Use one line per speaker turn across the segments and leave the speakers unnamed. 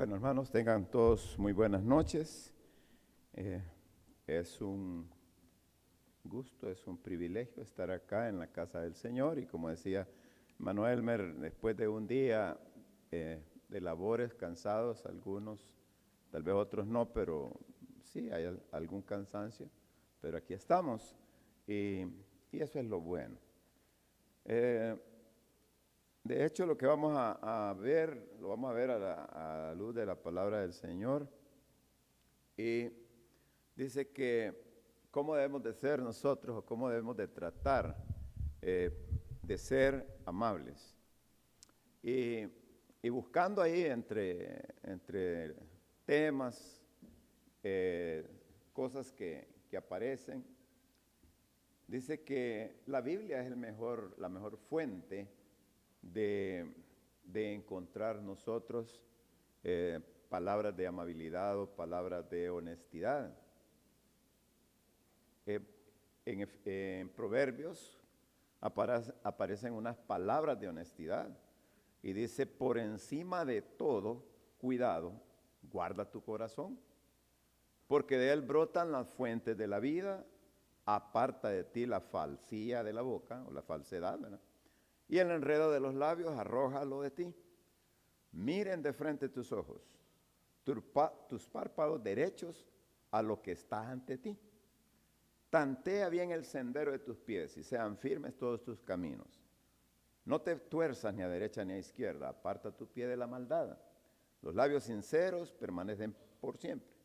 Bueno, hermanos, tengan todos muy buenas noches. Es un gusto, es un privilegio estar acá en la casa del Señor y como decía Manuel Mer, después de un día de labores cansados, algunos, tal vez otros no, pero sí hay algún cansancio, pero aquí estamos y eso es lo bueno. De hecho, lo que vamos a ver, lo vamos a ver a la luz de la palabra del Señor. Y dice que cómo debemos de ser nosotros o cómo debemos de tratar de ser amables. Y buscando ahí entre temas, cosas que aparecen, dice que la Biblia es la mejor fuente de encontrar nosotros palabras de amabilidad o palabras de honestidad. En Proverbios aparecen unas palabras de honestidad y dice, por encima de todo, cuidado, guarda tu corazón, porque de él brotan las fuentes de la vida, aparta de ti la falsía de la boca o la falsedad, ¿verdad? Y el enredo de los labios, arrójalo de ti. Miren de frente tus ojos, tus párpados derechos a lo que está ante ti. Tantea bien el sendero de tus pies y sean firmes todos tus caminos. No te tuerzas ni a derecha ni a izquierda, aparta tu pie de la maldad. Los labios sinceros permanecen por siempre.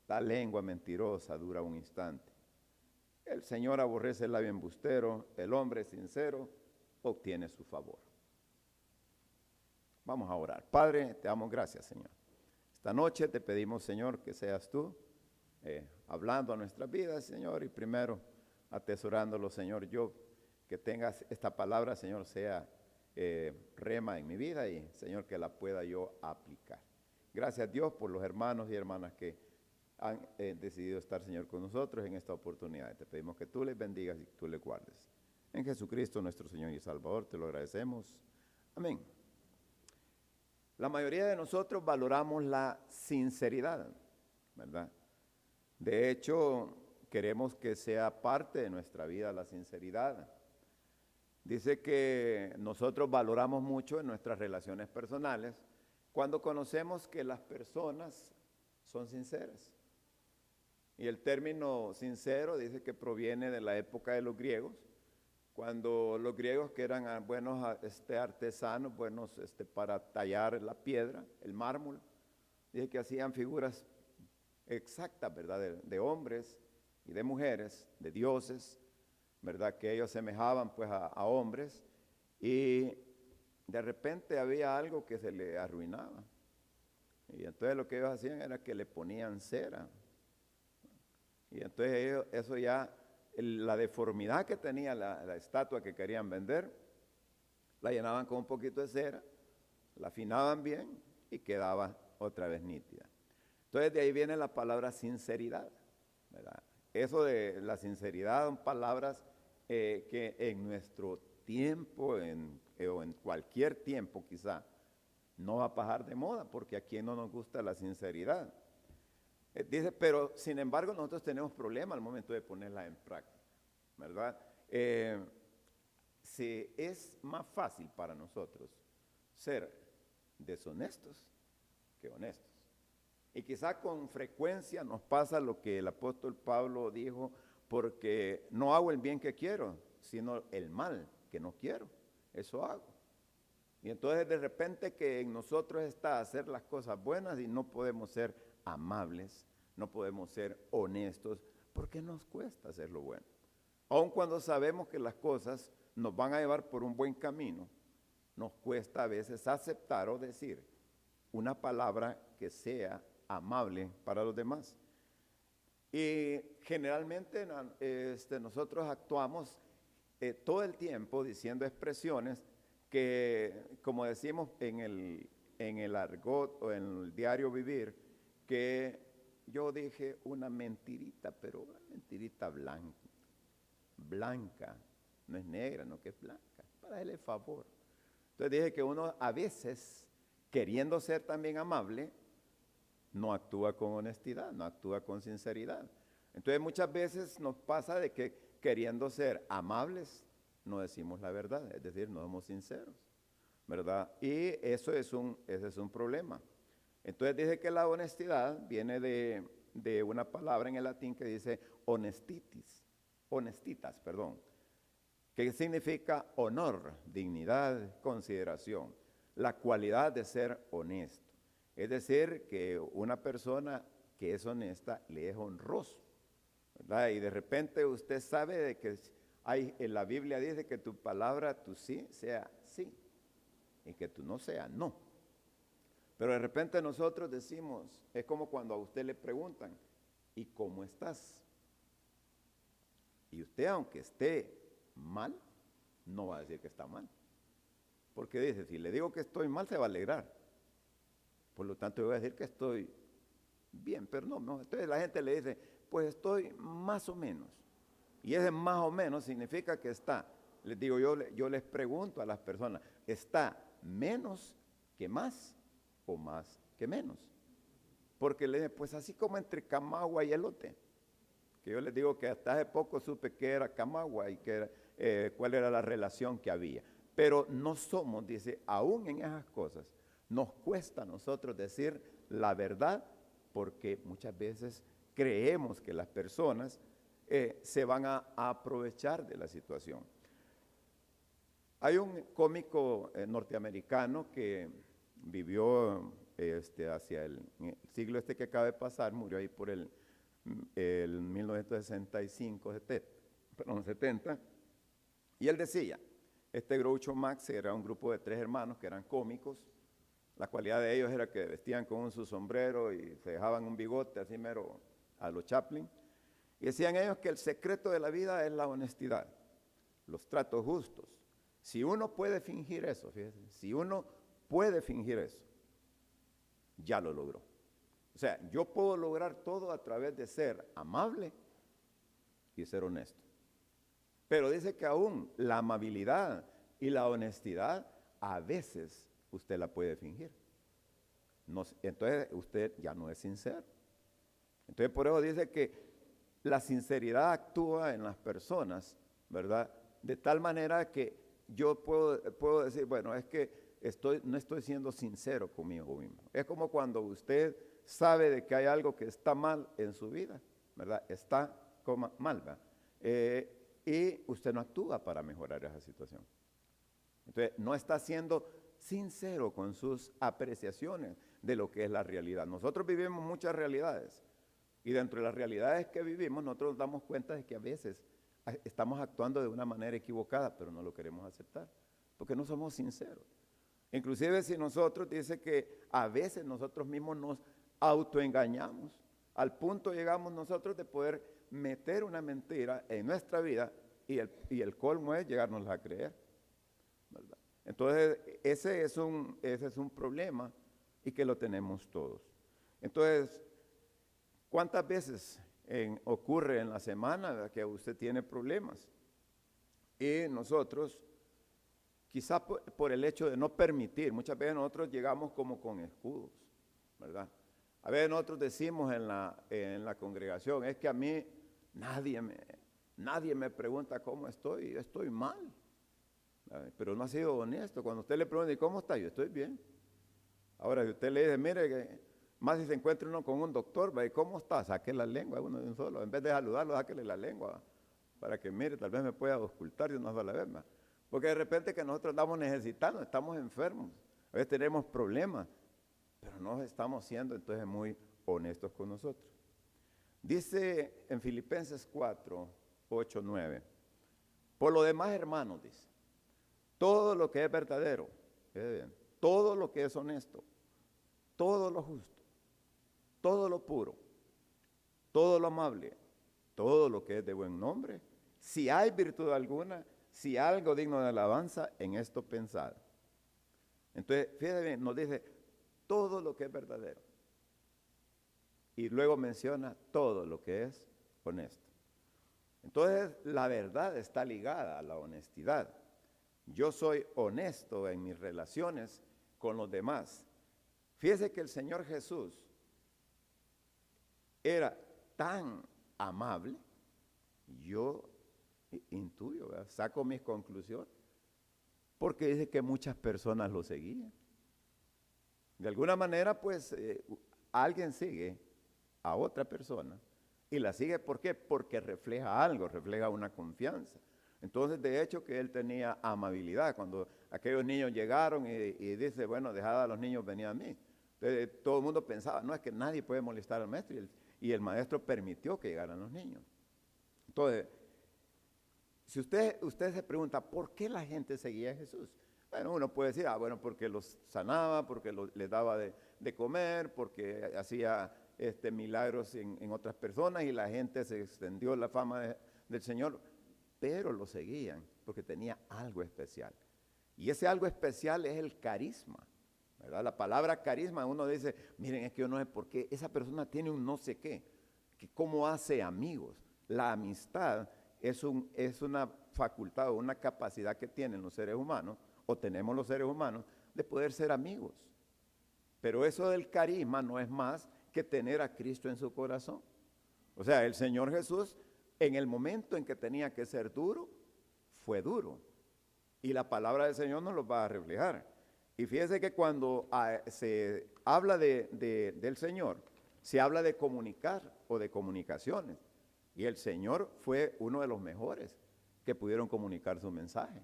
La lengua mentirosa dura un instante. El Señor aborrece el labio embustero, el hombre sincero obtiene su favor. Vamos a orar. Padre, te damos gracias, Señor. Esta noche te pedimos, Señor, que seas tú hablando a nuestras vidas, Señor, y primero atesorándolo, Señor, yo que tengas esta palabra, Señor, sea rema en mi vida y, Señor, que la pueda yo aplicar. Gracias, Dios, por los hermanos y hermanas que han decidido estar, Señor, con nosotros en esta oportunidad. Te pedimos que tú les bendigas y que tú les guardes. En Jesucristo, nuestro Señor y Salvador, te lo agradecemos. Amén. La mayoría de nosotros valoramos la sinceridad, ¿verdad? De hecho, queremos que sea parte de nuestra vida la sinceridad. Dice que nosotros valoramos mucho en nuestras relaciones personales cuando conocemos que las personas son sinceras. Y el término sincero dice que proviene de la época de los griegos, cuando los griegos, que eran buenos artesanos, buenos para tallar la piedra, el mármol, dice que hacían figuras exactas, ¿verdad? De hombres y de mujeres, de dioses, ¿verdad? Que ellos semejaban pues a hombres, y de repente había algo que se le arruinaba. Y entonces lo que ellos hacían era que le ponían cera. Y entonces ellos, eso ya, la deformidad que tenía la estatua que querían vender, la llenaban con un poquito de cera, la afinaban bien y quedaba otra vez nítida. Entonces de ahí viene la palabra sinceridad, ¿verdad? Eso de la sinceridad son palabras que en nuestro tiempo, o en cualquier tiempo quizá, no va a pasar de moda, porque a quien no nos gusta la sinceridad. Dice, pero sin embargo nosotros tenemos problemas al momento de ponerla en práctica, ¿verdad? Si es más fácil para nosotros ser deshonestos que honestos. Y quizá con frecuencia nos pasa lo que el apóstol Pablo dijo, porque no hago el bien que quiero, sino el mal que no quiero, eso hago. Y entonces de repente que en nosotros está hacer las cosas buenas y no podemos ser amables, no podemos ser honestos, porque nos cuesta hacer lo bueno. Aun cuando sabemos que las cosas nos van a llevar por un buen camino, nos cuesta a veces aceptar o decir una palabra que sea amable para los demás. Y generalmente nosotros actuamos todo el tiempo diciendo expresiones que, como decimos en el argot o en el diario vivir, que yo dije una mentirita, pero una mentirita blanca, no es negra, no que es blanca, para él el favor. Entonces dije que uno a veces queriendo ser también amable, no actúa con honestidad, no actúa con sinceridad. Entonces muchas veces nos pasa de que queriendo ser amables, no decimos la verdad, es decir, no somos sinceros, ¿verdad? Y ese es un problema. Entonces dice que la honestidad viene de una palabra en el latín que dice honestitas, que significa honor, dignidad, consideración, la cualidad de ser honesto. Es decir, que una persona que es honesta le es honroso, ¿verdad? Y de repente usted sabe de que en la Biblia dice que tu palabra, tu sí, sea sí, y que tu no sea no. Pero de repente nosotros decimos, es como cuando a usted le preguntan, ¿y cómo estás? Y usted, aunque esté mal, no va a decir que está mal. Porque dice, si le digo que estoy mal, se va a alegrar. Por lo tanto, yo voy a decir que estoy bien, pero no. Entonces la gente le dice, pues estoy más o menos. Y ese más o menos significa que está, les digo, yo les pregunto a las personas, ¿está menos que más o más que menos? Porque le dije, pues así como entre camagua y elote, que yo les digo que hasta hace poco supe que era camagua y que cuál era la relación que había. Pero no somos, dice, aún en esas cosas, nos cuesta a nosotros decir la verdad porque muchas veces creemos que las personas se van a aprovechar de la situación. Hay un cómico norteamericano que vivió hacia el siglo que acaba de pasar, murió ahí por el 1965, 70, y él decía, Groucho Marx era un grupo de 3 hermanos que eran cómicos. La cualidad de ellos era que vestían con su sombrero y se dejaban un bigote así mero a lo Chaplin. Y decían ellos que el secreto de la vida es la honestidad, los tratos justos. Si uno puede fingir eso, fíjense, si uno puede fingir eso, ya lo logró. O sea, yo puedo lograr todo a través de ser amable y ser honesto. Pero dice que aún la amabilidad y la honestidad a veces usted la puede fingir. Entonces usted ya no es sincero. Entonces por eso dice que la sinceridad actúa en las personas, ¿verdad? De tal manera que yo puedo decir, bueno, es que no estoy siendo sincero conmigo mismo. Es como cuando usted sabe de que hay algo que está mal en su vida, ¿verdad? Está mal, ¿verdad? Y usted no actúa para mejorar esa situación. Entonces, no está siendo sincero con sus apreciaciones de lo que es la realidad. Nosotros vivimos muchas realidades y dentro de las realidades que vivimos nosotros nos damos cuenta de que a veces estamos actuando de una manera equivocada, pero no lo queremos aceptar porque no somos sinceros. Inclusive si nosotros dice que a veces nosotros mismos nos autoengañamos, al punto llegamos nosotros de poder meter una mentira en nuestra vida y el colmo es llegárnosla a creer, ¿verdad? Entonces ese es un problema y que lo tenemos todos. Entonces, ¿cuántas veces ocurre en la semana, ¿verdad?, que usted tiene problemas? Y nosotros, quizá por el hecho de no permitir, muchas veces nosotros llegamos como con escudos, ¿verdad? A veces nosotros decimos en la congregación, es que a mí nadie me pregunta cómo estoy, yo estoy mal. Pero no ha sido honesto. Cuando usted le pregunta, ¿y cómo está? Yo estoy bien. Ahora, si usted le dice, mire, más si se encuentra uno con un doctor, ¿y cómo está? Saque la lengua uno de un solo. En vez de saludarlo, sáquele la lengua para que mire, tal vez me pueda auscultar de una sola vez más. Porque de repente que nosotros estamos necesitando, estamos enfermos, a veces tenemos problemas, pero no estamos siendo entonces muy honestos con nosotros. Dice en Filipenses 4, 8, 9, por lo demás, hermanos, dice, todo lo que es verdadero, todo lo que es honesto, todo lo justo, todo lo puro, todo lo amable, todo lo que es de buen nombre, si hay virtud alguna, si algo digno de alabanza, en esto pensad. Entonces, fíjense bien, nos dice todo lo que es verdadero. Y luego menciona todo lo que es honesto. Entonces, la verdad está ligada a la honestidad. Yo soy honesto en mis relaciones con los demás. Fíjese que el Señor Jesús era tan amable, yo intuyo, ¿verdad? Saco mis conclusiones, porque dice que muchas personas lo seguían. De alguna manera, pues, alguien sigue a otra persona y la sigue, ¿por qué? Porque refleja algo, refleja una confianza. Entonces, de hecho, que él tenía amabilidad. Cuando aquellos niños llegaron y dice, bueno, dejad a los niños venir a mí. Entonces, todo el mundo pensaba, no, es que nadie puede molestar al maestro. Y el maestro permitió que llegaran los niños. Entonces, si usted se pregunta, ¿por qué la gente seguía a Jesús? Bueno, uno puede decir, bueno, porque los sanaba, porque les daba de comer, porque hacía milagros en otras personas y la gente se extendió la fama del Señor, pero lo seguían porque tenía algo especial. Y ese algo especial es el carisma, ¿verdad? La palabra carisma, uno dice, miren, es que yo no sé por qué, esa persona tiene un no sé qué, que cómo hace amigos. La amistad es una facultad o una capacidad que tienen los seres humanos, o tenemos los seres humanos, de poder ser amigos. Pero eso del carisma no es más que tener a Cristo en su corazón. O sea, el Señor Jesús, en el momento en que tenía que ser duro, fue duro. Y la palabra del Señor nos lo va a reflejar. Y fíjese que cuando se habla del Señor, se habla de comunicar o de comunicaciones. Y el Señor fue uno de los mejores que pudieron comunicar su mensaje.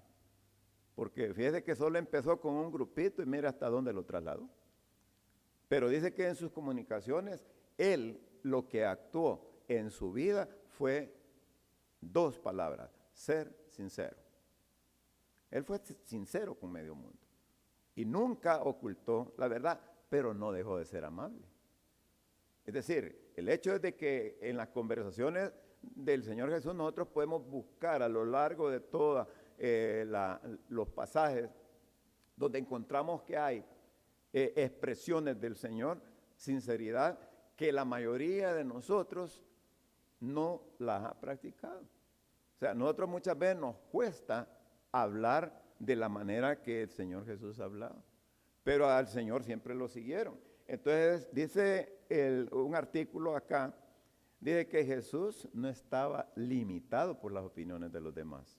Porque fíjese que solo empezó con un grupito y mira hasta dónde lo trasladó. Pero dice que en sus comunicaciones, él lo que actuó en su vida fue 2 palabras, ser sincero. Él fue sincero con medio mundo. Y nunca ocultó la verdad, pero no dejó de ser amable. Es decir, el hecho es de que en las conversaciones del Señor Jesús nosotros podemos buscar a lo largo de todos los pasajes donde encontramos que hay expresiones del Señor, sinceridad, que la mayoría de nosotros no las ha practicado. O sea, nosotros muchas veces nos cuesta hablar de la manera que el Señor Jesús hablaba, pero al Señor siempre lo siguieron. Entonces dice un artículo acá, dice que Jesús no estaba limitado por las opiniones de los demás,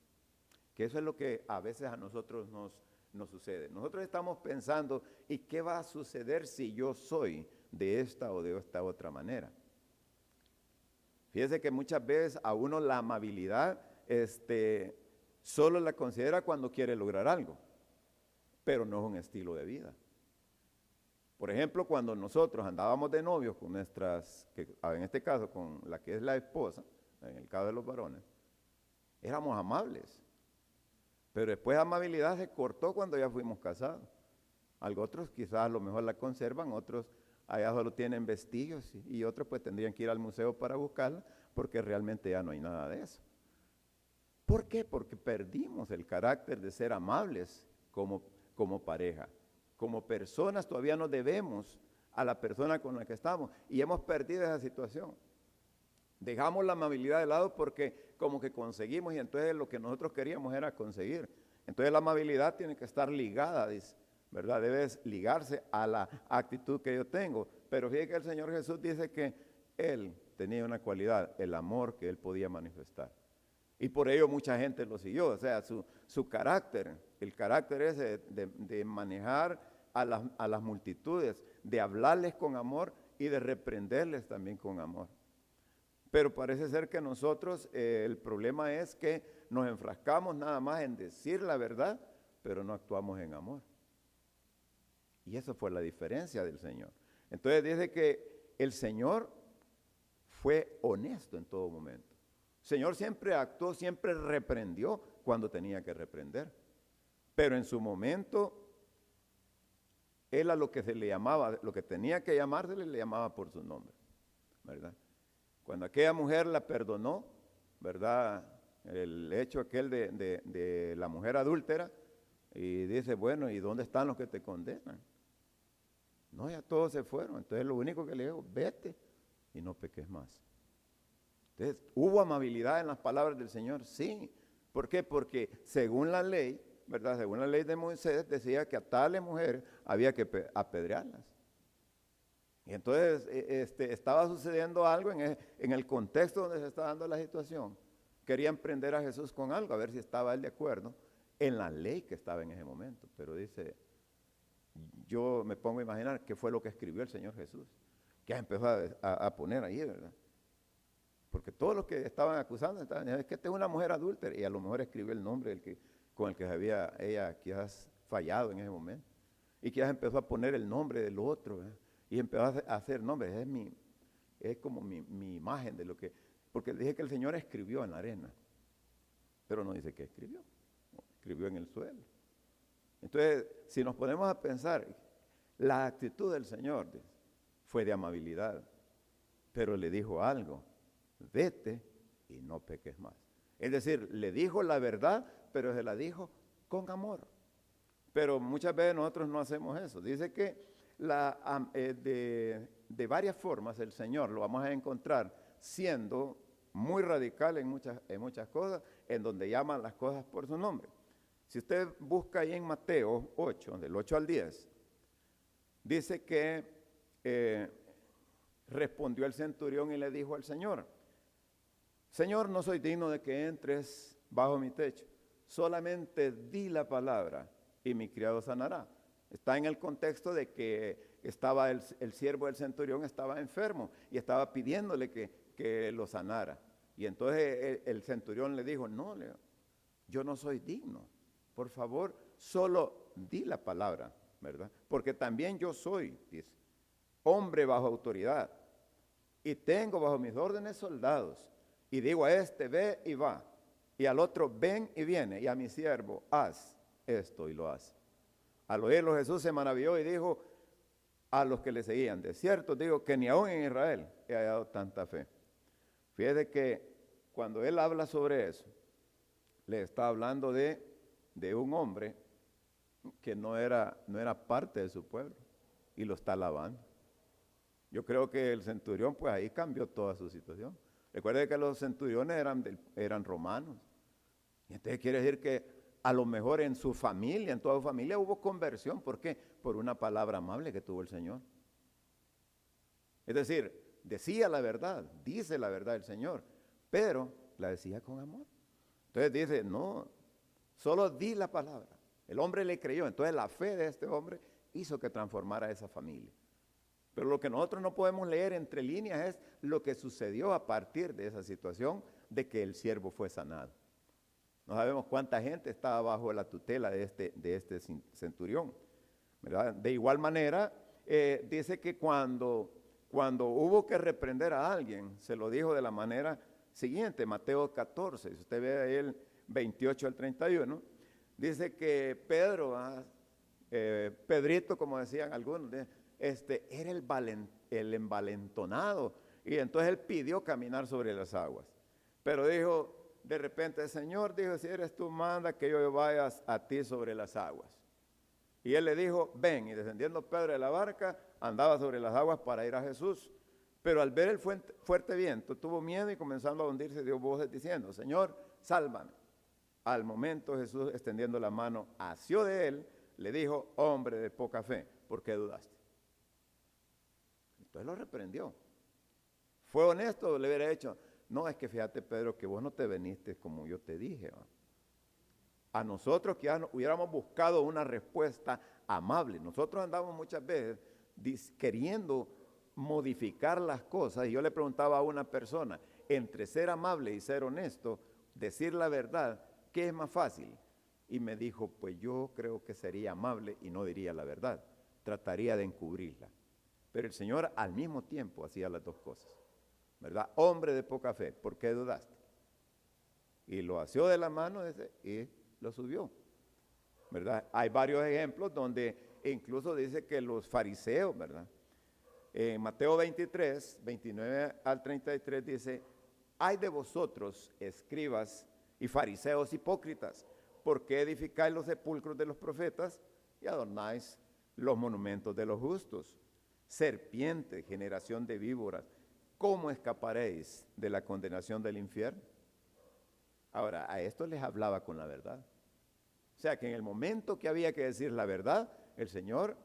que eso es lo que a veces a nosotros nos sucede. Nosotros estamos pensando, ¿y qué va a suceder si yo soy de esta o de esta otra manera? Fíjese que muchas veces a uno la amabilidad solo la considera cuando quiere lograr algo, pero no es un estilo de vida. Por ejemplo, cuando nosotros andábamos de novios con nuestras, en este caso con la que es la esposa, en el caso de los varones, éramos amables. Pero después la amabilidad se cortó cuando ya fuimos casados. Otros quizás a lo mejor la conservan, otros allá solo tienen vestigios y otros pues tendrían que ir al museo para buscarla porque realmente ya no hay nada de eso. ¿Por qué? Porque perdimos el carácter de ser amables como pareja. Como personas todavía nos debemos a la persona con la que estamos y hemos perdido esa situación. Dejamos la amabilidad de lado porque como que conseguimos y entonces lo que nosotros queríamos era conseguir. Entonces la amabilidad tiene que estar ligada, ¿verdad? Debe ligarse a la actitud que yo tengo. Pero fíjate que el Señor Jesús dice que Él tenía una cualidad, el amor que Él podía manifestar. Y por ello mucha gente lo siguió, o sea, su carácter, el carácter ese de manejar a las multitudes, de hablarles con amor y de reprenderles también con amor. Pero parece ser que nosotros, el problema es que nos enfrascamos nada más en decir la verdad, pero no actuamos en amor. Y esa fue la diferencia del Señor. Entonces dice que el Señor fue honesto en todo momento. El Señor siempre actuó, siempre reprendió cuando tenía que reprender. Pero en su momento, Él a lo que se le llamaba, lo que tenía que llamársele, le llamaba por su nombre, ¿verdad? Cuando aquella mujer la perdonó, ¿verdad? El hecho aquel de la mujer adúltera, y dice, bueno, ¿y dónde están los que te condenan? No, ya todos se fueron. Entonces lo único que le dijo, vete y no peques más. Entonces, ¿hubo amabilidad en las palabras del Señor? Sí. ¿Por qué? Porque según la ley, ¿verdad? Según la ley de Moisés, decía que a tales mujeres había que apedrearlas. Y entonces estaba sucediendo algo en el contexto donde se está dando la situación. Querían prender a Jesús con algo, a ver si estaba él de acuerdo en la ley que estaba en ese momento. Pero dice, yo me pongo a imaginar qué fue lo que escribió el Señor Jesús, que empezó a poner ahí, ¿verdad? Porque todos los que estaban acusando estaban diciendo, es que esta es una mujer adúltera, y a lo mejor escribió el nombre con el que había ella quizás fallado en ese momento. Y quizás empezó a poner el nombre del otro, ¿verdad? Y empezó a hacer nombres, es como mi imagen de lo que, porque dije que el Señor escribió en la arena, pero no dice que escribió, no, escribió en el suelo. Entonces, si nos ponemos a pensar, la actitud del Señor fue de amabilidad, pero le dijo algo, vete y no peques más. Es decir, le dijo la verdad, pero se la dijo con amor. Pero muchas veces nosotros no hacemos eso. Dice que de varias formas el Señor lo vamos a encontrar siendo muy radical en muchas cosas, en donde llaman las cosas por su nombre. Si usted busca ahí en Mateo 8, del 8 al 10, dice que respondió el centurión y le dijo al Señor, Señor, no soy digno de que entres bajo mi techo, solamente di la palabra y mi criado sanará. Está en el contexto de que estaba el siervo del centurión estaba enfermo y estaba pidiéndole que lo sanara. Y entonces el centurión le dijo, no, yo no soy digno. Por favor, solo di la palabra, ¿verdad? Porque también yo soy, dice, hombre bajo autoridad y tengo bajo mis órdenes soldados. Y digo a este, ve y va, y al otro, ven y viene, y a mi siervo, haz esto y lo hace. Al oírlo Jesús se maravilló y dijo a los que le seguían, de cierto digo que ni aún en Israel he hallado tanta fe. Fíjate que cuando él habla sobre eso, le está hablando de un hombre que no era parte de su pueblo y lo está alabando. Yo creo que el centurión pues ahí cambió toda su situación. Recuerde que los centuriones eran romanos. Y entonces quiere decir que a lo mejor en su familia, en toda su familia hubo conversión. ¿Por qué? Por una palabra amable que tuvo el Señor. Es decir, decía la verdad, dice la verdad el Señor, pero la decía con amor. Entonces dice, no, solo di la palabra. El hombre le creyó. Entonces la fe de este hombre hizo que transformara a esa familia. Pero lo que nosotros no podemos leer entre líneas es lo que sucedió a partir de esa situación de que el siervo fue sanado. No sabemos cuánta gente estaba bajo la tutela de este centurión, ¿verdad? De igual manera, dice que cuando hubo que reprender a alguien, se lo dijo de la manera siguiente, Mateo 14, si usted ve ahí el 28 al 31, dice que Pedro, Pedrito, como decían algunos, era el envalentonado, y entonces él pidió caminar sobre las aguas. Pero dijo, de repente el Señor dijo, si eres tú, manda que yo vaya a ti sobre las aguas. Y él le dijo, ven, y descendiendo Pedro de la barca, andaba sobre las aguas para ir a Jesús. Pero al ver el fuerte viento, tuvo miedo y comenzando a hundirse dio voces diciendo, Señor, sálvame. Al momento Jesús, extendiendo la mano, asió de él, le dijo, hombre de poca fe, ¿por qué dudaste? Entonces lo reprendió. ¿Fue honesto? Le hubiera hecho, no, es que fíjate, Pedro, que vos no te veniste como yo te dije. ¿Va? A nosotros que hubiéramos buscado una respuesta amable. Nosotros andamos muchas veces queriendo modificar las cosas. Y yo le preguntaba a una persona, entre ser amable y ser honesto, decir la verdad, ¿qué es más fácil? Y me dijo, pues yo creo que sería amable y no diría la verdad. Trataría de encubrirla. Pero el Señor al mismo tiempo hacía las dos cosas, ¿verdad? Hombre de poca fe, ¿por qué dudaste? Y lo asió de la mano y lo subió, ¿verdad? Hay varios ejemplos donde incluso dice que los fariseos, ¿verdad? En Mateo 23, 29 al 33 dice, ay de vosotros, escribas y fariseos hipócritas, ¿por qué edificáis los sepulcros de los profetas y adornáis los monumentos de los justos? Serpiente, generación de víboras, ¿cómo escaparéis de la condenación del infierno? Ahora, a esto les hablaba con la verdad. O sea, que en el momento que había que decir la verdad, el Señor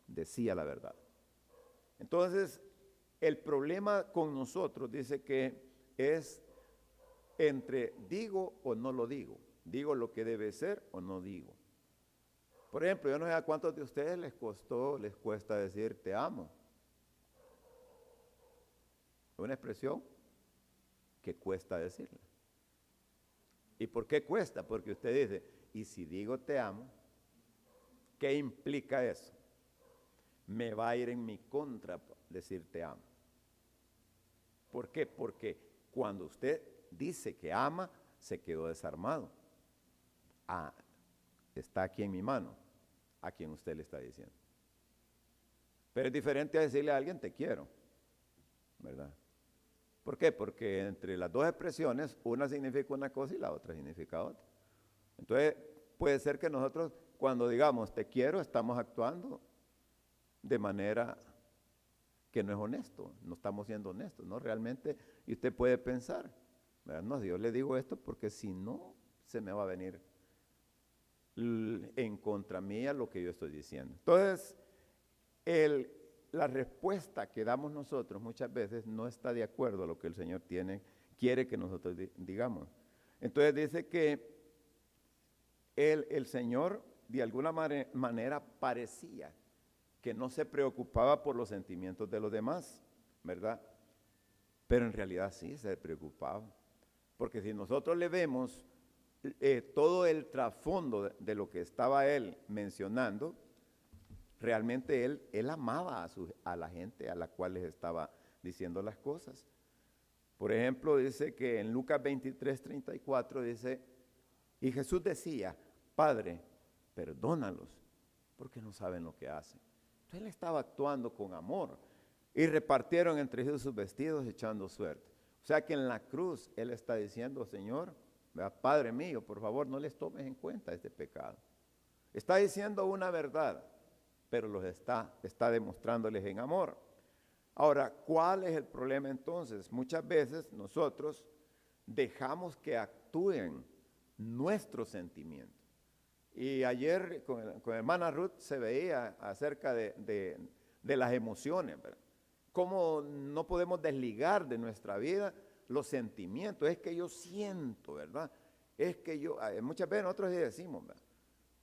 decía la verdad. Entonces, el problema con nosotros dice que es entre digo o no lo digo lo que debe ser o no digo. Por ejemplo, yo no sé a cuántos de ustedes les cuesta decir te amo. Es una expresión que cuesta decirla. ¿Y por qué cuesta? Porque usted dice, y si digo te amo, ¿qué implica eso? Me va a ir en mi contra decir te amo. ¿Por qué? Porque cuando usted dice que ama, se quedó desarmado. Ah, está aquí en mi mano, a quien usted le está diciendo. Pero es diferente a decirle a alguien te quiero, ¿verdad? ¿Por qué? Porque entre las dos expresiones, una significa una cosa y la otra significa otra. Entonces, puede ser que nosotros, cuando digamos te quiero, estamos actuando de manera que no es honesto, no estamos siendo honestos, ¿no? Realmente, y usted puede pensar, ¿verdad? No, yo le digo esto porque si no, se me va a venir en contra mía lo que yo estoy diciendo. Entonces, la respuesta que damos nosotros muchas veces no está de acuerdo a lo que el Señor quiere que nosotros digamos. Entonces dice que el Señor de alguna manera parecía que no se preocupaba por los sentimientos de los demás, ¿verdad? Pero en realidad sí se preocupaba. Porque si nosotros le vemos todo el trasfondo de lo que estaba él mencionando, realmente él amaba a la gente a la cual les estaba diciendo las cosas. Por ejemplo, dice que en Lucas 23:34 dice, y Jesús decía, Padre, perdónalos, porque no saben lo que hacen. Entonces él estaba actuando con amor. Y repartieron entre ellos sus vestidos echando suerte. O sea que en la cruz él está diciendo, Señor, Padre mío, por favor no les tomes en cuenta este pecado. Está diciendo una verdad, pero los está demostrándoles en amor. Ahora, ¿cuál es el problema entonces? Muchas veces nosotros dejamos que actúen nuestros sentimientos. Y ayer con hermana Ruth se veía acerca de las emociones, ¿verdad? Cómo no podemos desligar de nuestra vida los sentimientos. Es que yo siento, ¿verdad? Es que muchas veces nosotros decimos, ¿verdad?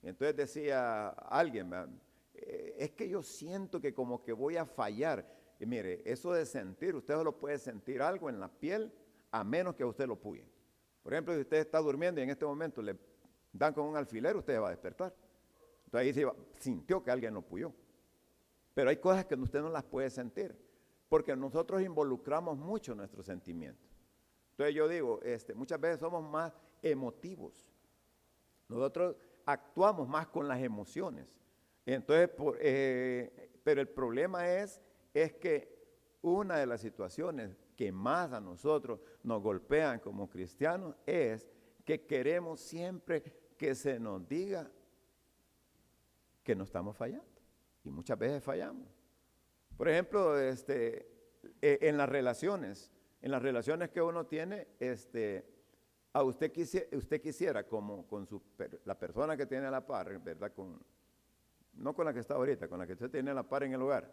Y entonces decía alguien, ¿verdad? Es que yo siento que como que voy a fallar. Y mire, eso de sentir, usted solo puede sentir algo en la piel a menos que usted lo puye. Por ejemplo, si usted está durmiendo y en este momento le dan con un alfiler, usted va a despertar. Entonces ahí sintió que alguien lo puyó. Pero hay cosas que usted no las puede sentir, porque nosotros involucramos mucho nuestros sentimientos. Entonces yo digo, muchas veces somos más emotivos. Nosotros actuamos más con las emociones. Entonces, pero el problema es que una de las situaciones que más a nosotros nos golpean como cristianos es que queremos siempre que se nos diga que no estamos fallando. Y muchas veces fallamos. Por ejemplo, en las relaciones que uno tiene, a usted quisiera como con la persona que tiene a la par, ¿verdad? No con la que está ahorita, con la que usted tiene a la par en el hogar.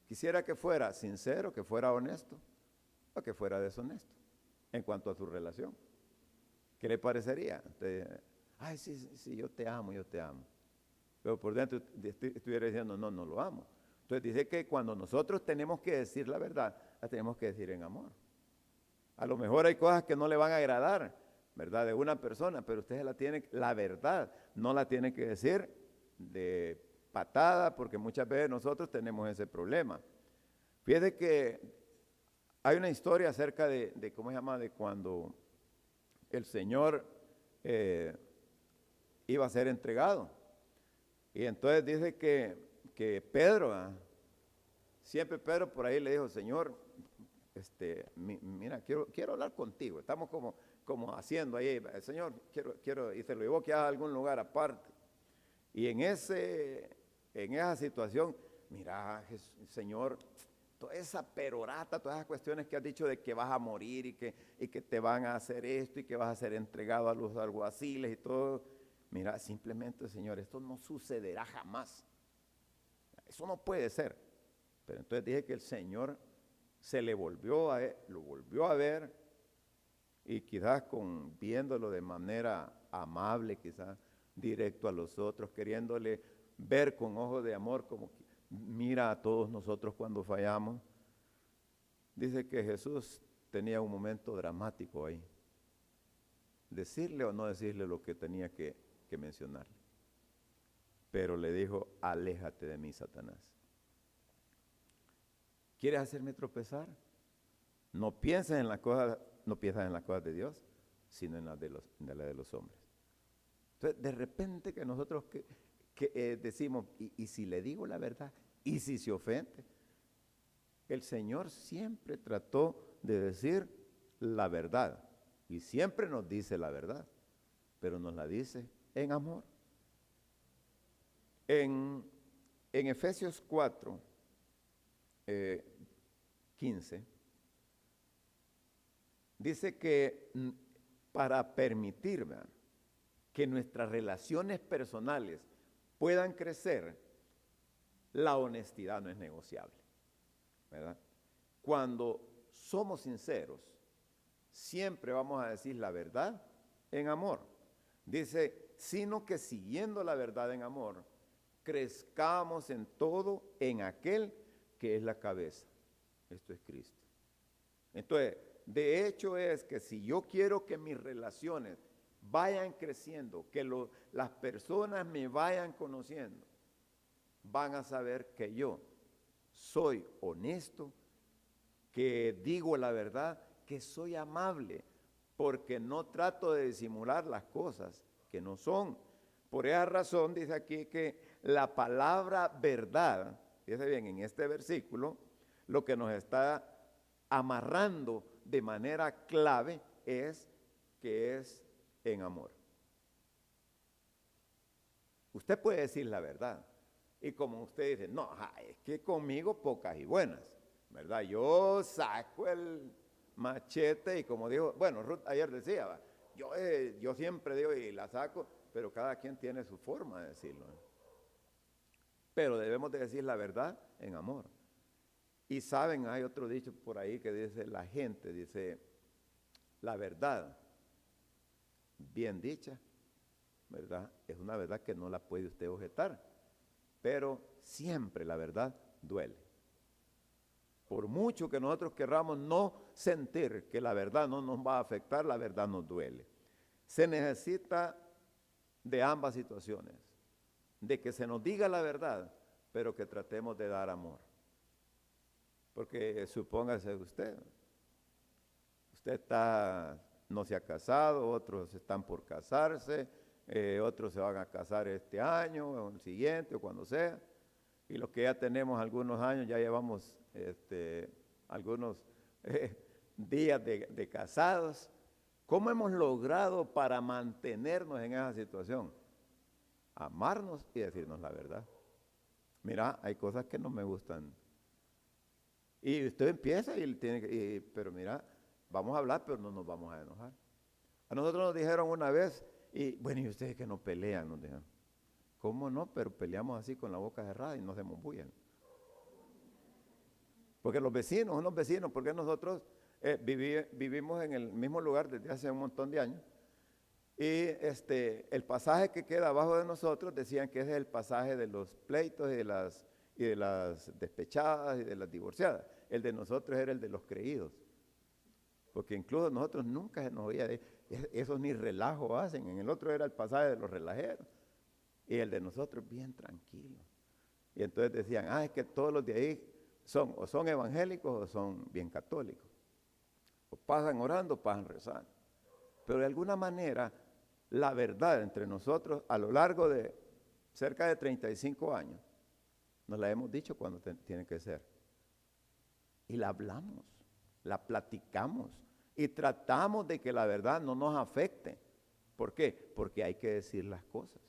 Quisiera que fuera sincero, que fuera honesto o que fuera deshonesto en cuanto a su relación. ¿Qué le parecería? Ay, sí, yo te amo. Pero por dentro estuviera diciendo, no lo amo. Entonces dice que cuando nosotros tenemos que decir la verdad, la tenemos que decir en amor. A lo mejor hay cosas que no le van a agradar, ¿verdad? De una persona, pero usted la verdad, no la tiene que decir de patada, porque muchas veces nosotros tenemos ese problema. Fíjese que hay una historia acerca de ¿cómo se llama? De cuando el Señor iba a ser entregado. Y entonces dice que Pedro, siempre Pedro por ahí le dijo, Señor, mira, quiero hablar contigo. Estamos como haciendo ahí, Señor, quiero, y se lo llevó que a algún lugar aparte. Y en esa situación, mira, Señor, toda esa perorata, todas esas cuestiones que has dicho de que vas a morir y que te van a hacer esto y que vas a ser entregado a los alguaciles y todo. Mira, simplemente, Señor, esto no sucederá jamás. Eso no puede ser. Pero entonces dije que el Señor se le volvió a lo volvió a ver, y quizás viéndolo de manera amable, quizás directo a los otros, queriéndole ver con ojos de amor, como que mira a todos nosotros cuando fallamos. Dice que Jesús tenía un momento dramático ahí. Decirle o no decirle lo que tenía que mencionarle. Pero le dijo, aléjate de mí, Satanás. ¿Quieres hacerme tropezar? No pienses en las cosas, no piensas en las cosas de Dios, sino en las de los hombres. Entonces, de repente que nosotros decimos, ¿y si le digo la verdad? ¿Y si se ofende? El Señor siempre trató de decir la verdad, y siempre nos dice la verdad, pero nos la dice en amor. En Efesios 4, 15, dice que para permitir, ¿verdad?, que nuestras relaciones personales puedan crecer, la honestidad no es negociable, ¿verdad? Cuando somos sinceros, siempre vamos a decir la verdad en amor. Dice, sino que siguiendo la verdad en amor, crezcamos en todo en aquel que es la cabeza. Esto es Cristo. Entonces, de hecho es que si yo quiero que mis relaciones vayan creciendo, que las personas me vayan conociendo, van a saber que yo soy honesto, que digo la verdad, que soy amable, porque no trato de disimular las cosas que no son. Por esa razón dice aquí que la palabra verdad, fíjense bien, en este versículo, lo que nos está amarrando de manera clave es que es en amor. Usted puede decir la verdad, y como usted dice, no, es que conmigo pocas y buenas, ¿verdad? Yo saco el machete y como dijo, bueno, Ruth ayer decía, yo siempre digo y la saco, pero cada quien tiene su forma de decirlo, ¿eh? Pero debemos de decir la verdad en amor. Y saben, hay otro dicho por ahí que dice, la gente dice, la verdad bien dicha, ¿verdad? Es una verdad que no la puede usted objetar, pero siempre la verdad duele. Por mucho que nosotros querramos no sentir que la verdad no nos va a afectar, la verdad nos duele. Se necesita de ambas situaciones, de que se nos diga la verdad, pero que tratemos de dar amor. Porque supóngase usted no se ha casado, otros están por casarse, otros se van a casar este año, o el siguiente, o cuando sea, y los que ya tenemos algunos años, ya llevamos algunos días de casados. ¿Cómo hemos logrado para mantenernos en esa situación? Amarnos y decirnos la verdad. Mira, hay cosas que no me gustan. Y usted empieza pero mira, vamos a hablar, pero no nos vamos a enojar. A nosotros nos dijeron una vez, y bueno, y ustedes que no pelean, nos dijeron. ¿Cómo no? Pero peleamos así con la boca cerrada y no se embullan. Porque los vecinos, unos vecinos, porque nosotros vivimos en el mismo lugar desde hace un montón de años. Y el pasaje que queda abajo de nosotros decían que ese es el pasaje de los pleitos y de las despechadas y de las divorciadas. El de nosotros era el de los creídos. Porque incluso nosotros nunca se nos oía de esos ni relajo hacen. En el otro era el pasaje de los relajeros. Y el de nosotros bien tranquilo. Y entonces decían, es que todos los de ahí o son evangélicos o son bien católicos. O pasan orando o pasan rezando. Pero de alguna manera, la verdad entre nosotros a lo largo de cerca de 35 años, nos la hemos dicho cuando tiene que ser. Y la hablamos, la platicamos y tratamos de que la verdad no nos afecte. ¿Por qué? Porque hay que decir las cosas.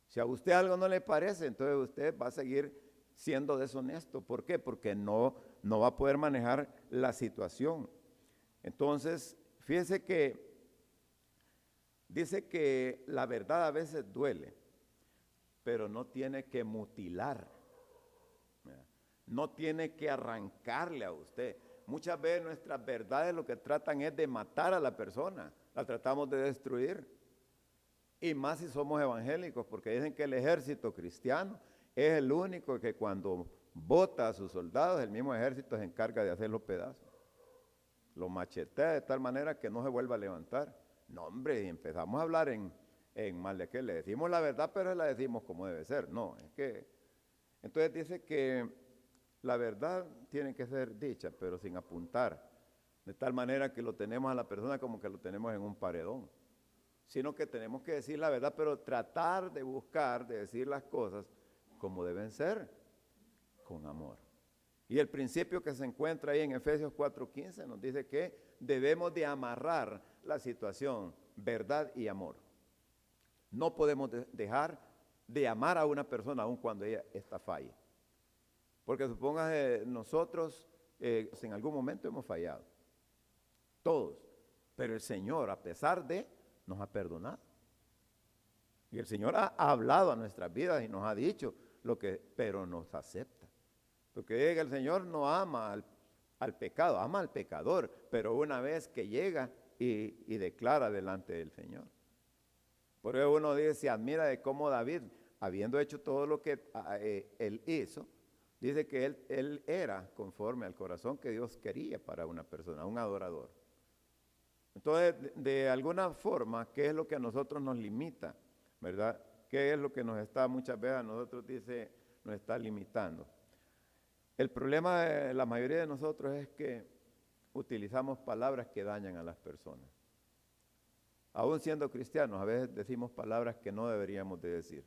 Si a usted algo no le parece, entonces usted va a seguir siendo deshonesto. ¿Por qué? Porque no va a poder manejar la situación. Entonces, fíjese que dice que la verdad a veces duele, pero no tiene que mutilar. no tiene que arrancarle a usted. Muchas veces nuestras verdades lo que tratan es de matar a la persona, la tratamos de destruir. Y más si somos evangélicos, porque dicen que el ejército cristiano es el único que cuando bota a sus soldados, el mismo ejército se encarga de hacer los pedazos. Lo machetea de tal manera que no se vuelva a levantar. No, hombre, y empezamos a hablar en mal de que le decimos la verdad, pero la decimos como debe ser. No, es que... Entonces dice que la verdad tiene que ser dicha, pero sin apuntar. De tal manera que lo tenemos a la persona como que lo tenemos en un paredón. Sino que tenemos que decir la verdad, pero tratar de buscar, de decir las cosas como deben ser, con amor. Y el principio que se encuentra ahí en Efesios 4:15 nos dice que debemos de amarrar la situación, verdad y amor. No podemos dejar de amar a una persona aun cuando ella está falla. Porque suponga nosotros en algún momento hemos fallado. Todos. Pero el Señor, a pesar de, nos ha perdonado. Y el Señor ha hablado a nuestras vidas y nos ha dicho pero nos acepta. Porque el Señor no ama al pecado, ama al pecador, pero una vez que llega y declara delante del Señor. Por eso uno dice, se admira de cómo David, habiendo hecho todo lo que él hizo, dice que él era conforme al corazón que Dios quería para una persona, un adorador. Entonces, de alguna forma, ¿qué es lo que a nosotros nos limita? ¿Verdad? ¿Qué es lo que nos está muchas veces a nosotros nos está limitando? El problema de la mayoría de nosotros es que utilizamos palabras que dañan a las personas. Aún siendo cristianos, a veces decimos palabras que no deberíamos de decir.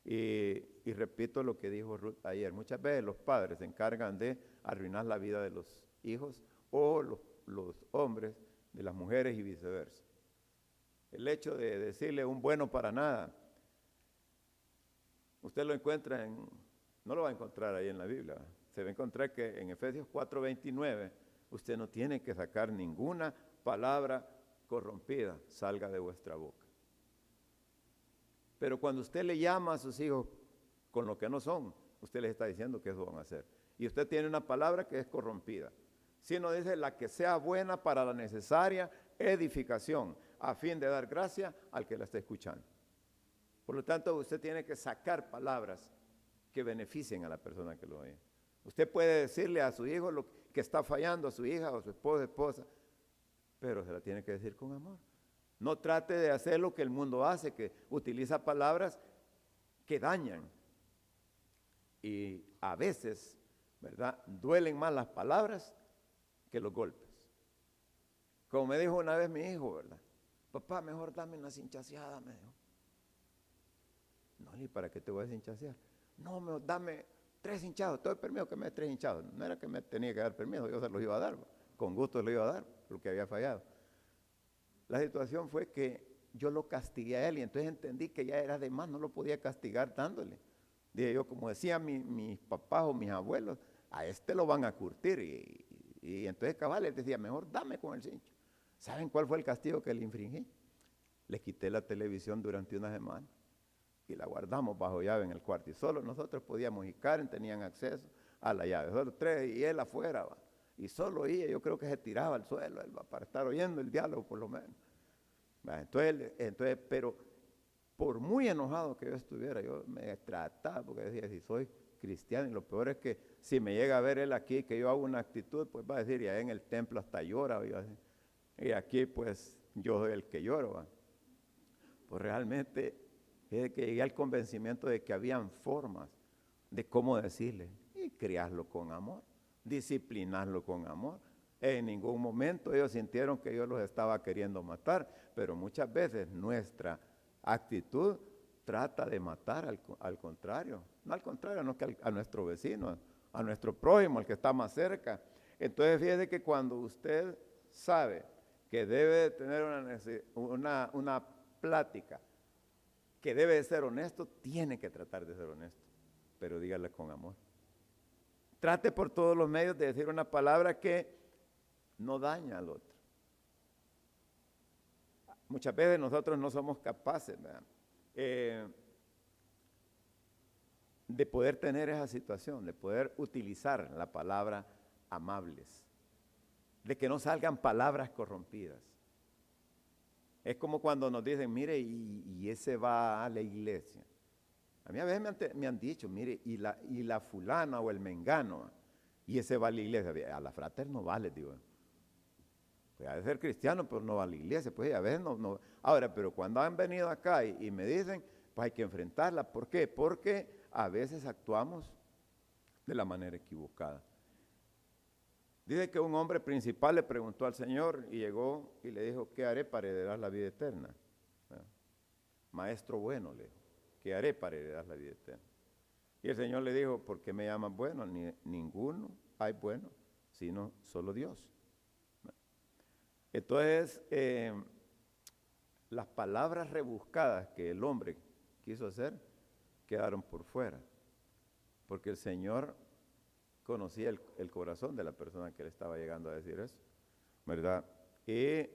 Y repito lo que dijo Ruth ayer, muchas veces los padres se encargan de arruinar la vida de los hijos o los hombres de las mujeres y viceversa. El hecho de decirle un bueno para nada, usted lo encuentra no lo va a encontrar ahí en la Biblia. Se va a encontrar que en Efesios 4:29 usted no tiene que sacar ninguna palabra corrompida salga de vuestra boca. Pero cuando usted le llama a sus hijos con lo que no son, usted les está diciendo que eso van a hacer. Y usted tiene una palabra que es corrompida. Sino dice la que sea buena para la necesaria edificación, a fin de dar gracia al que la está escuchando. Por lo tanto, usted tiene que sacar palabras que beneficien a la persona que lo oye. Usted puede decirle a su hijo lo que está fallando, a su hija o a su esposa, pero se la tiene que decir con amor. No trate de hacer lo que el mundo hace, que utiliza palabras que dañan. Y a veces, ¿verdad?, duelen más las palabras que los golpes. Como me dijo una vez mi hijo, ¿verdad? Papá, mejor dame una cinchaseada, me dijo. No, ¿y para qué te voy a cinchasear? No, dame 3 hinchados, todo el permiso que me dé 3 hinchados. No era que me tenía que dar permiso, yo se los iba a dar, con gusto se los iba a dar, porque había fallado. La situación fue que yo lo castigué a él y entonces entendí que ya era de más, no lo podía castigar dándole. Dije yo, como decían mis papás o mis abuelos, a este lo van a curtir y entonces cabal, él decía, mejor dame con el cincho. ¿Saben cuál fue el castigo que le infringí? Le quité la televisión durante una semana y la guardamos bajo llave en el cuarto. Y solo nosotros podíamos y Karen tenían acceso a la llave. Solo 3 y él afuera, va. Y solo ella, yo creo que se tiraba al suelo él, va, para estar oyendo el diálogo por lo menos. Va, entonces, pero por muy enojado que yo estuviera, yo me trataba, porque decía, si soy cristiano, y lo peor es que si me llega a ver él aquí, que yo hago una actitud, pues va a decir, y allá en el templo hasta llora, y aquí pues yo soy el que lloro, va. Pues realmente es que llegué al convencimiento de que habían formas de cómo decirle, y criarlo con amor, disciplinarlo con amor. En ningún momento ellos sintieron que yo los estaba queriendo matar, pero muchas veces nuestra actitud trata de matar al contrario. No al contrario, no que a nuestro vecino, a nuestro prójimo, al que está más cerca. Entonces fíjese que cuando usted sabe que debe tener una plática, que debe de ser honesto, tiene que tratar de ser honesto, pero dígale con amor. Trate por todos los medios de decir una palabra que no daña al otro. Muchas veces nosotros no somos capaces, ¿verdad?, de poder tener esa situación, de poder utilizar la palabra amables, de que no salgan palabras corrompidas. Es como cuando nos dicen, mire, y ese va a la iglesia. A mí a veces me han dicho, mire, y la fulana o el mengano, y ese va a la iglesia. A la frater no vale, digo. Pues ha de ser cristiano, pero no va a la iglesia. Pues a veces no. Ahora, pero cuando han venido acá y me dicen, pues hay que enfrentarla. ¿Por qué? Porque a veces actuamos de la manera equivocada. Dice que un hombre principal le preguntó al Señor y llegó y le dijo, ¿qué haré para heredar la vida eterna? Maestro bueno, le dijo, ¿qué haré para heredar la vida eterna? Y el Señor le dijo, ¿por qué me llaman bueno? Ninguno hay bueno, sino solo Dios. Entonces, las palabras rebuscadas que el hombre quiso hacer, quedaron por fuera, porque el Señor conocía el corazón de la persona que le estaba llegando a decir eso, ¿verdad? Y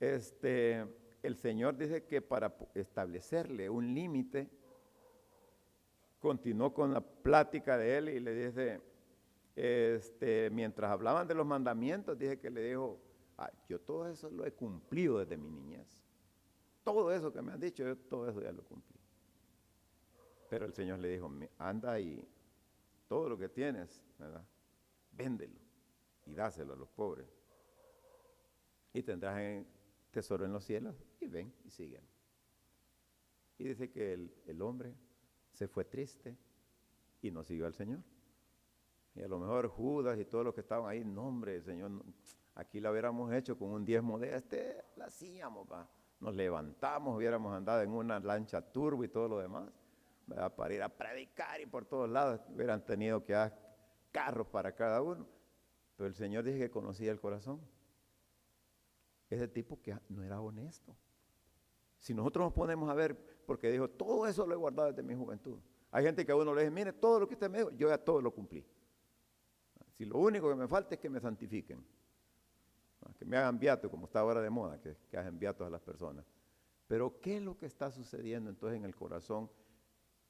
el Señor dice que para establecerle un límite, continuó con la plática de él y le dice, mientras hablaban de los mandamientos, dije que le dijo, yo todo eso lo he cumplido desde mi niñez. Todo eso que me han dicho, yo todo eso ya lo cumplí. Pero el Señor le dijo, anda y todo lo que tienes, ¿verdad? Véndelo y dáselo a los pobres. Y tendrás tesoro en los cielos y ven y siguen. Y dice que el hombre se fue triste y no siguió al Señor. Y a lo mejor Judas y todos los que estaban ahí, no hombre, Señor, aquí la hubiéramos hecho con un diezmo de la hacíamos, va. Nos levantamos, hubiéramos andado en una lancha turbo y todo lo demás, ¿verdad? Para ir a predicar y por todos lados hubieran tenido que dar carros para cada uno. Pero el Señor dice que conocía el corazón. Ese tipo que no era honesto. Si nosotros nos ponemos a ver, porque dijo, todo eso lo he guardado desde mi juventud. Hay gente que a uno le dice, mire, todo lo que usted me dijo, yo ya todo lo cumplí. Si lo único que me falta es que me santifiquen. Que me hagan viatos, como está ahora de moda, que hagan viatos a las personas. Pero ¿qué es lo que está sucediendo entonces en el corazón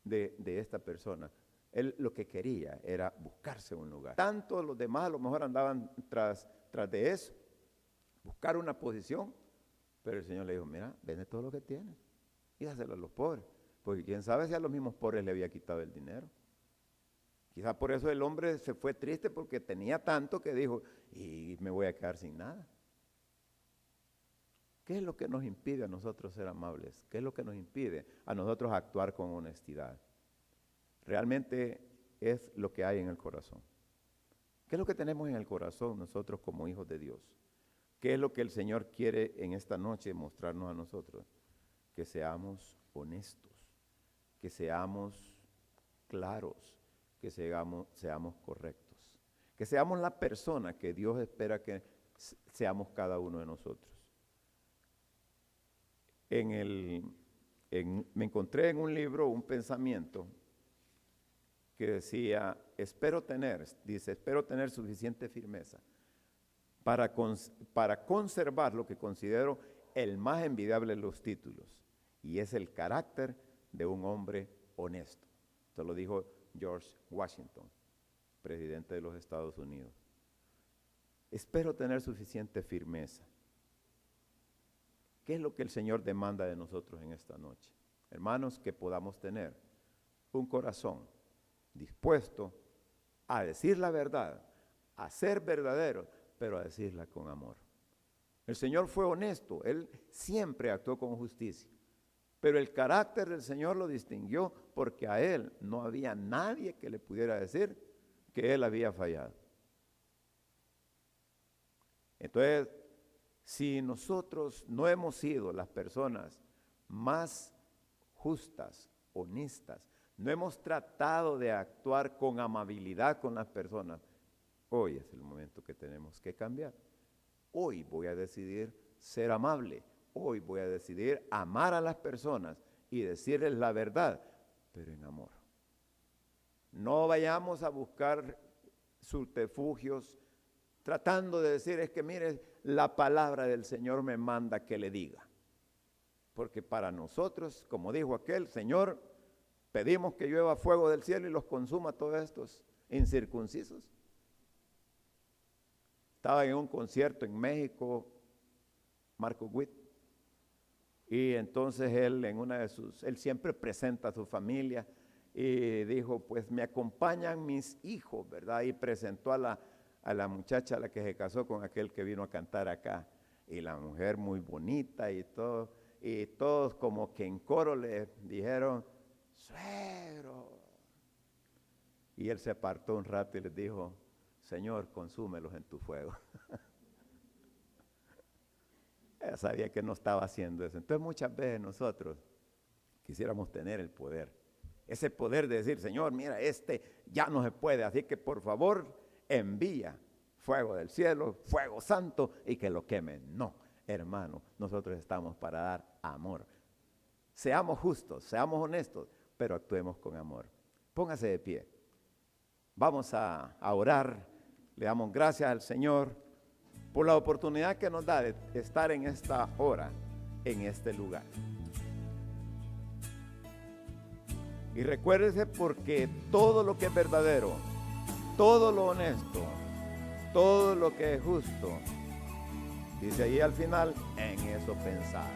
de esta persona? Él lo que quería era buscarse un lugar. Tanto los demás a lo mejor andaban tras de eso, buscar una posición, pero el Señor le dijo, mira, vende todo lo que tienes y dáselo a los pobres, porque quién sabe si a los mismos pobres le había quitado el dinero. Quizás por eso el hombre se fue triste porque tenía tanto que dijo, y me voy a quedar sin nada. ¿Qué es lo que nos impide a nosotros ser amables? ¿Qué es lo que nos impide a nosotros actuar con honestidad? Realmente es lo que hay en el corazón. ¿Qué es lo que tenemos en el corazón nosotros como hijos de Dios? ¿Qué es lo que el Señor quiere en esta noche mostrarnos a nosotros? Que seamos honestos, que seamos claros, que seamos correctos, que seamos la persona que Dios espera que seamos cada uno de nosotros. Me encontré en un libro un pensamiento que decía, espero tener suficiente firmeza para conservar lo que considero el más envidiable de los títulos, y es el carácter de un hombre honesto. Esto lo dijo George Washington, presidente de los Estados Unidos. Espero tener suficiente firmeza. ¿Qué es lo que el Señor demanda de nosotros en esta noche? Hermanos, que podamos tener un corazón dispuesto a decir la verdad, a ser verdadero, pero a decirla con amor. El Señor fue honesto, Él siempre actuó con justicia, pero el carácter del Señor lo distinguió porque a Él no había nadie que le pudiera decir que Él había fallado. Entonces, si nosotros no hemos sido las personas más justas, honestas, no hemos tratado de actuar con amabilidad con las personas, hoy es el momento que tenemos que cambiar. Hoy voy a decidir ser amable. Hoy voy a decidir amar a las personas y decirles la verdad, pero en amor. No vayamos a buscar subterfugios tratando de decir, es que mire, la palabra del Señor me manda que le diga. Porque para nosotros, como dijo aquel, Señor, pedimos que llueva fuego del cielo y los consuma todos estos incircuncisos. Estaba en un concierto en México, Marco Witt, y entonces él él siempre presenta a su familia y dijo, pues me acompañan mis hijos, ¿verdad? Y presentó a la muchacha a la que se casó con aquel que vino a cantar acá, y la mujer muy bonita y todos como que en coro le dijeron, suegro. Y él se apartó un rato y les dijo, Señor, consúmelos en tu fuego. Ella sabía que no estaba haciendo eso. Entonces muchas veces nosotros quisiéramos tener el poder. Ese poder de decir, Señor, mira, ya no se puede. Así que por favor, envía fuego del cielo, fuego santo y que lo quemen. No, hermano, nosotros estamos para dar amor. Seamos justos, seamos honestos, pero actuemos con amor. Póngase de pie. Vamos a orar. Le damos gracias al Señor por la oportunidad que nos da de estar en esta hora, en este lugar. Y recuérdese, porque todo lo que es verdadero, todo lo honesto, todo lo que es justo, dice ahí al final, en eso pensar.